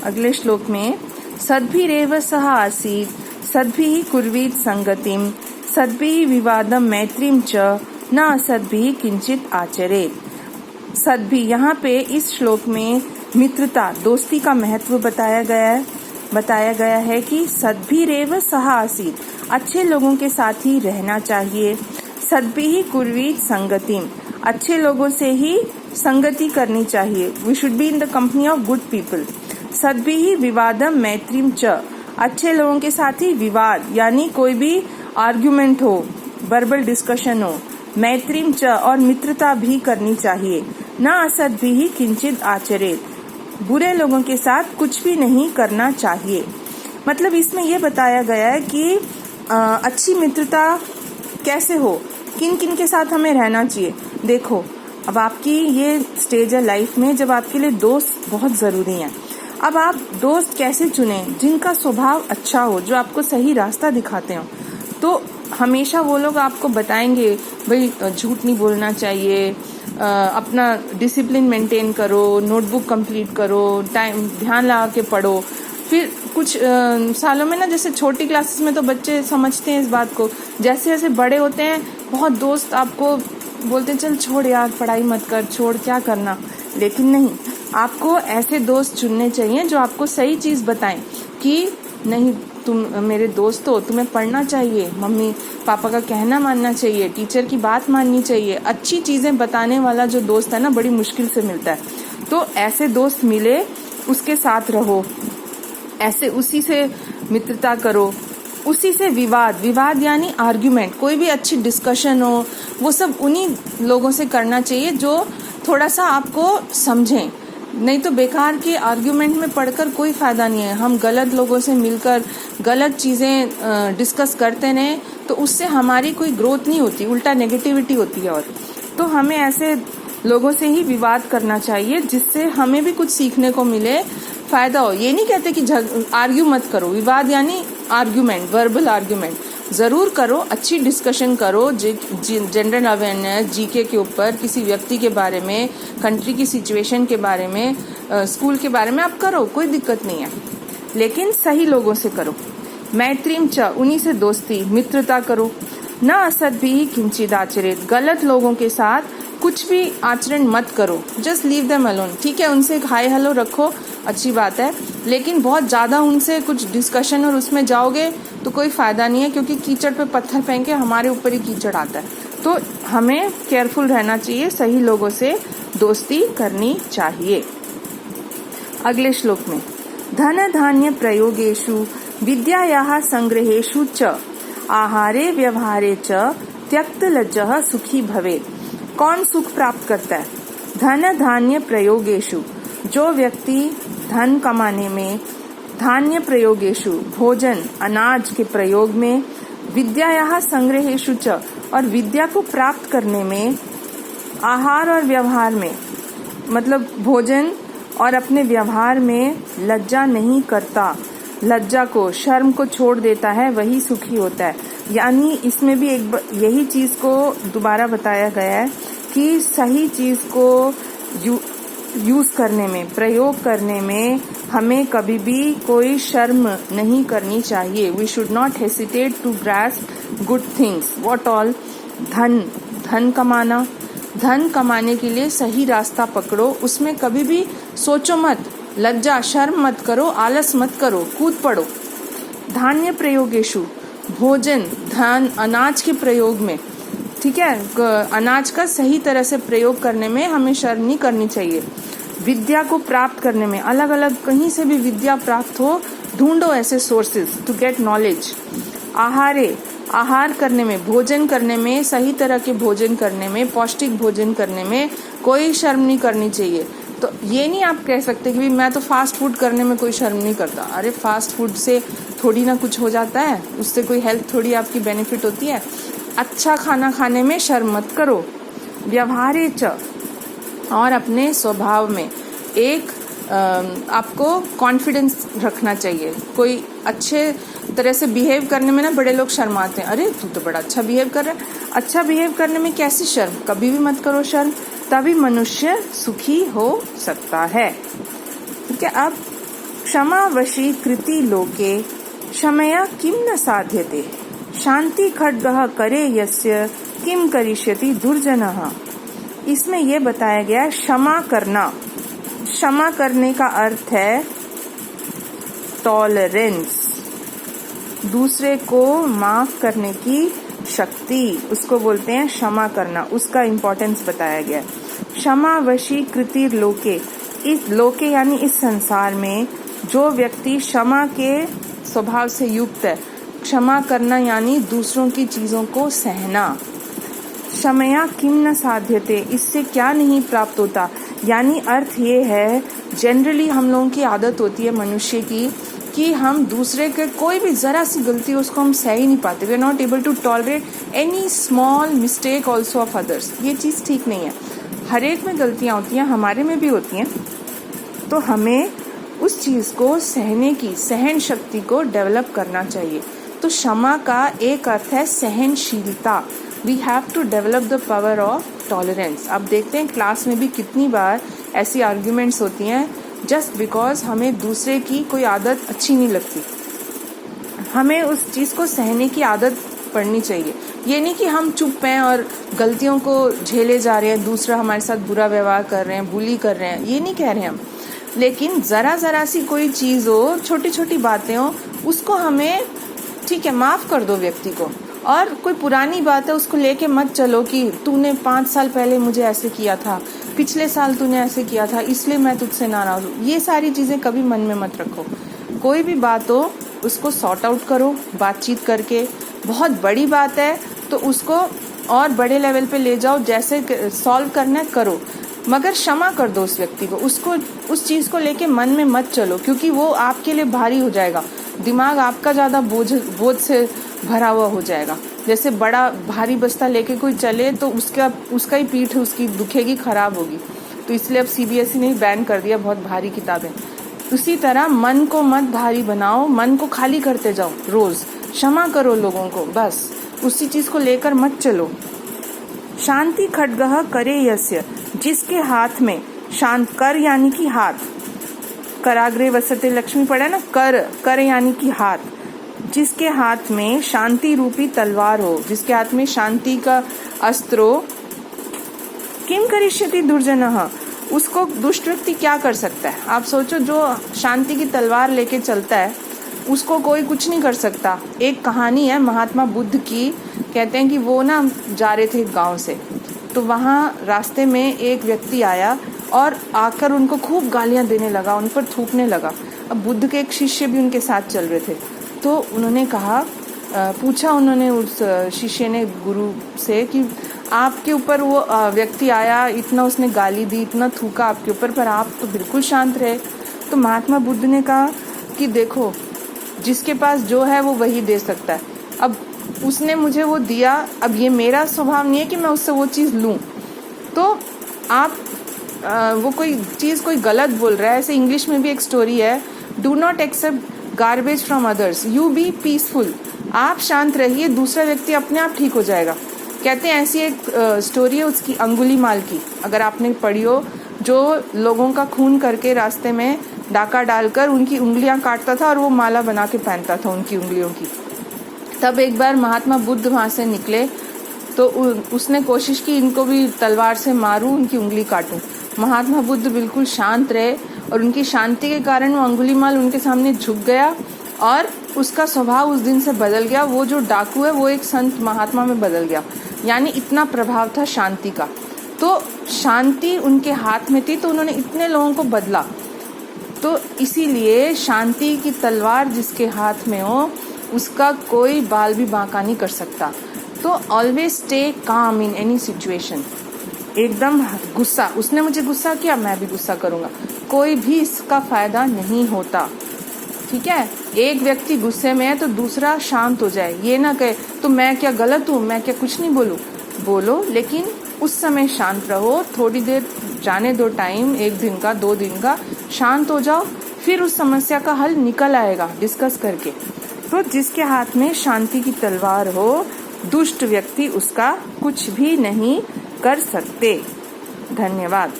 अगले श्लोक में सद्भिरेव सह आसीत् सद्भिः कुर्वीत संगतिम सद्भिः विवादम मैत्रीम च न असद्भिः किंचित आचरेत्। सद्भिः, यहाँ पे इस श्लोक में मित्रता, दोस्ती का महत्व बताया गया है कि सद्भिरेव सह आसीत्, अच्छे लोगों के साथ ही रहना चाहिए। सद्भिः कुर्वीत संगतिम, अच्छे लोगों से ही संगति करनी चाहिए। We should be in the company of good people. सद्भिः विवादम मैत्रीम च, अच्छे लोगों के साथ ही विवाद यानी कोई भी आर्ग्यूमेंट हो, वर्बल डिस्कशन हो, मैत्रीम च और मित्रता भी करनी चाहिए। न असद्भिः किंचित आचरेत्, बुरे लोगों के साथ कुछ भी नहीं करना चाहिए। मतलब इसमें यह बताया गया है कि अच्छी मित्रता कैसे हो, किन किन के साथ हमें रहना चाहिए। देखो, अब आपकी ये स्टेज है लाइफ में जब आपके लिए दोस्त बहुत जरूरी हैं। अब आप दोस्त कैसे चुने? जिनका स्वभाव अच्छा हो, जो आपको सही रास्ता दिखाते हो। तो हमेशा वो लोग आपको बताएंगे भाई झूठ नहीं बोलना चाहिए, अपना डिसिप्लिन मेंटेन करो, नोटबुक कंप्लीट करो, टाइम ध्यान लगा के पढ़ो। फिर कुछ सालों में ना, जैसे छोटी क्लासेस में तो बच्चे समझते हैं इस बात को, जैसे जैसे बड़े होते हैं बहुत दोस्त आपको बोलते हैं चल छोड़ यार, पढ़ाई मत कर, छोड़, क्या करना। लेकिन नहीं, आपको ऐसे दोस्त चुनने चाहिए जो आपको सही चीज बताएं कि नहीं, तुम मेरे दोस्त हो, तुम्हें पढ़ना चाहिए, मम्मी पापा का कहना मानना चाहिए, टीचर की बात माननी चाहिए। अच्छी चीजें बताने वाला जो दोस्त है ना, बड़ी मुश्किल से मिलता है। तो ऐसे दोस्त मिले, उसके साथ रहो, ऐसे उसी से मित्रता करो। उसी से विवाद यानी आर्ग्यूमेंट, कोई भी अच्छी डिस्कशन हो, वो सब उन्हीं लोगों से करना चाहिए जो थोड़ा सा आपको समझें। नहीं तो बेकार के आर्ग्यूमेंट में पढ़कर कोई फायदा नहीं है। हम गलत लोगों से मिलकर गलत चीजें डिस्कस करते रहें तो उससे हमारी कोई ग्रोथ नहीं होती, उल्टा नेगेटिविटी होती है। और तो हमें ऐसे लोगों से ही विवाद करना चाहिए जिससे हमें भी कुछ सीखने को मिले, फायदा हो। ये नहीं कहते कि आर्ग्यू मत करो, विवाद यानी आर्ग्यूमेंट, वर्बल आर्ग्यूमेंट जरूर करो, अच्छी डिस्कशन करो, जनरल अवेयरनेस, जीके के ऊपर, किसी व्यक्ति के बारे में, कंट्री की सिचुएशन के बारे में, स्कूल के बारे में आप करो, कोई दिक्कत नहीं है, लेकिन सही लोगों से करो। मैत्रीम च, उन्हीं से दोस्ती, मित्रता करो। न असद्भिः किंचित् आचरेत्, गलत लोगों के साथ कुछ भी आचरण मत करो, जस्ट लीव देम अलोन। ठीक है, उनसे हाय हेलो रखो, अच्छी बात है, लेकिन बहुत ज्यादा उनसे कुछ डिस्कशन और उसमें जाओगे तो कोई फायदा नहीं है, क्योंकि कीचड़ पे पत्थर फेंके हमारे ऊपर ही कीचड़ आता है। तो हमें केयरफुल रहना चाहिए, सही लोगों से दोस्ती करनी चाहिए। अगले श्लोक में धन धान्य प्रयोगेषु विद्यायाः संग्रहेषु च आहारे व्यवहारे च त्यक्त लज्जः सुखी भवेत्। कौन सुख प्राप्त करता है? धन धान्य प्रयोगेषु, जो व्यक्ति धन कमाने में, धान्य प्रयोगेषु भोजन अनाज के प्रयोग में, विद्यायाः संग्रहेषु च और विद्या को प्राप्त करने में, आहार और व्यवहार में, मतलब भोजन और अपने व्यवहार में लज्जा नहीं करता, लज्जा को, शर्म को छोड़ देता है, वही सुखी होता है। यानी इसमें भी यही चीज को दोबारा बताया गया है कि सही चीज को यूज करने में, प्रयोग करने में हमें कभी भी कोई शर्म नहीं करनी चाहिए। We should not hesitate to grasp good things. What all? धन कमाना, धन कमाने के लिए सही रास्ता पकड़ो, उसमें कभी भी सोचो मत, लज्जा शर्म मत करो, आलस मत करो, कूद पड़ो। धान्य प्रयोगेषु, भोजन, धान अनाज के प्रयोग में, ठीक है, अनाज का सही तरह से प्रयोग करने में हमें शर्म नहीं करनी चाहिए। विद्या को प्राप्त करने में, अलग अलग कहीं से भी विद्या प्राप्त हो, ढूंढो ऐसे सोर्सेज टू गेट नॉलेज। आहारे, आहार करने में, भोजन करने में, सही तरह के भोजन करने में, पौष्टिक भोजन करने में कोई शर्म नहीं करनी चाहिए। तो ये नहीं आप कह सकते कि मैं तो फास्ट फूड करने में कोई शर्म नहीं करता। अरे फास्ट फूड से थोड़ी ना कुछ हो जाता है, उससे कोई हेल्थ थोड़ी आपकी बेनिफिट होती है। अच्छा खाना खाने में शर्म मत करो। व्यवहारे च, और अपने स्वभाव में एक आपको कॉन्फिडेंस रखना चाहिए। कोई अच्छे तरह से बिहेव करने में ना बड़े लोग शर्माते हैं, अरे तू तो बड़ा अच्छा बिहेव कर रहा है। अच्छा बिहेव करने में कैसी शर्म? कभी भी मत करो शर्म, तभी मनुष्य सुखी हो सकता है। ठीक है, अब क्षमा वशी कृति लोके क्षमया किम न साध्यते शांति खड्गः करे यस्य किम करिष्यति दुर्जनः। इसमें यह बताया गया क्षमा करना। क्षमा करने का अर्थ है टॉलरेंस, दूसरे को माफ करने की शक्ति, उसको बोलते हैं क्षमा करना। उसका इम्पोर्टेंस बताया गया। क्षमा वशी कृति लोके, इस लोके यानी इस संसार में जो व्यक्ति क्षमा के स्वभाव से युक्त है, क्षमा करना यानी दूसरों की चीजों को सहना। क्षमया किम न साध्यते, इससे क्या नहीं प्राप्त होता, यानी अर्थ ये है जनरली हम लोगों की आदत होती है मनुष्य की कि हम दूसरे के कोई भी जरा सी गलती उसको हम सह ही नहीं पाते। We are not able to tolerate any small mistake also of others. ये चीज़ ठीक नहीं है। हर एक में गलतियाँ होती हैं, हमारे में भी होती हैं। तो हमें उस चीज़ को सहने की सहन शक्ति को डेवलप करना चाहिए। तो क्षमा का एक अर्थ है सहनशीलता। We have to develop the power of tolerance. अब देखते हैं क्लास में भी कितनी बार ऐसी आर्ग्यूमेंट्स होती हैं जस्ट बिकॉज हमें दूसरे की कोई आदत अच्छी नहीं लगती। हमें उस चीज़ को सहने की आदत पड़नी चाहिए। ये नहीं कि हम चुप हैं और गलतियों को झेले जा रहे हैं, दूसरा हमारे साथ बुरा व्यवहार कर रहे हैं, बुली कर रहे हैं, ये नहीं कह रहे हम। लेकिन ज़रा सी कोई चीज़ हो, छोटी छोटी बातें हो, उसको हमें ठीक है माफ़ कर दो व्यक्ति को। और कोई पुरानी बात है उसको लेके मत चलो कि तूने 5 साल पहले मुझे ऐसे किया था, पिछले साल तूने ऐसे किया था, इसलिए मैं तुझसे नाराज़ हूँ। ये सारी चीज़ें कभी मन में मत रखो। कोई भी बात हो उसको सॉर्ट आउट करो बातचीत करके। बहुत बड़ी बात है तो उसको और बड़े लेवल पे ले जाओ, जैसे सॉल्व करना है करो, मगर क्षमा कर दो उस व्यक्ति को। उसको उस चीज़ को लेके मन में मत चलो, क्योंकि वो आपके लिए भारी हो जाएगा। दिमाग आपका ज़्यादा बोझ से भरा हुआ हो जाएगा। जैसे बड़ा भारी बस्ता लेके कोई चले तो उसका ही पीठ उसकी दुखेगी, खराब होगी। तो इसलिए अब CBSE ने बैन कर दिया बहुत भारी किताबें। उसी तरह मन को मत भारी बनाओ, मन को खाली करते जाओ रोज। क्षमा करो लोगों को, बस उसी चीज को लेकर मत चलो। शांति खड्गः करे यस्य, जिसके हाथ में शांत, कर यानी कि हाथ, कराग्रे वसते लक्ष्मी पड़ा ना, कर यानी कि हाथ, जिसके हाथ में शांति रूपी तलवार हो, जिसके हाथ में शांति का अस्त्र हो, किम करिष्यति दुर्जनः, उसको दुष्ट व्यक्ति क्या कर सकता है। आप सोचो, जो शांति की तलवार लेके चलता है उसको कोई कुछ नहीं कर सकता। एक कहानी है महात्मा बुद्ध की, कहते हैं कि वो ना जा रहे थे गांव से, तो वहाँ रास्ते में एक व्यक्ति आया और आकर उनको खूब गालियाँ देने लगा, उन पर थूकने लगा। अब बुद्ध के एक शिष्य भी उनके साथ चल रहे थे, तो उन्होंने पूछा उन्होंने उस शिष्य ने गुरु से कि आपके ऊपर वो व्यक्ति आया, इतना उसने गाली दी, इतना थूका आपके ऊपर, पर आप तो बिल्कुल शांत रहे। तो महात्मा बुद्ध ने कहा कि देखो, जिसके पास जो है वो वही दे सकता है। अब उसने मुझे वो दिया, अब ये मेरा स्वभाव नहीं है कि मैं उससे वो चीज़ लूँ। तो आप वो कोई चीज़ कोई गलत बोल रहा है। ऐसे इंग्लिश में भी एक स्टोरी है, do not accept garbage from others, you be peaceful. आप शांत रहिए, दूसरा व्यक्ति अपने आप ठीक हो जाएगा। कहते हैं ऐसी एक स्टोरी है उसकी, अंगुलीमाल की, अगर आपने पढ़ी हो, जो लोगों का खून करके रास्ते में डाका डालकर उनकी उंगलियां काटता था और वो माला बना के पहनता था उनकी उंगलियों की। तब एक बार महात्मा बुद्ध वहाँ से निकले तो उसने कोशिश की इनको भी तलवार से मारूं, उनकी उंगली काटूं। महात्मा बुद्ध बिल्कुल शांत रहे और उनकी शांति के कारण वो अंगुलीमाल उनके सामने झुक गया और उसका स्वभाव उस दिन से बदल गया। वो जो डाकू है वो एक संत महात्मा में बदल गया। यानी इतना प्रभाव था शांति का। तो शांति उनके हाथ में थी, तो उन्होंने इतने लोगों को बदला। तो इसीलिए शांति की तलवार जिसके हाथ में हो उसका कोई बाल भी बांका नहीं कर सकता। तो always stay calm in any situation. एकदम गुस्सा, उसने मुझे गुस्सा किया, मैं भी गुस्सा करूंगा, कोई भी इसका फायदा नहीं होता। ठीक है, एक व्यक्ति गुस्से में है तो दूसरा शांत हो जाए। ये ना कहे तो मैं क्या गलत हूँ, मैं क्या कुछ नहीं बोलो, लेकिन उस समय शांत रहो। थोड़ी देर जाने दो, टाइम, 1 दिन का 2 दिन का, शांत हो जाओ, फिर उस समस्या का हल निकल आएगा डिस्कस करके। तो जिसके हाथ में शांति की तलवार हो, दुष्ट व्यक्ति उसका कुछ भी नहीं कर सकते। धन्यवाद।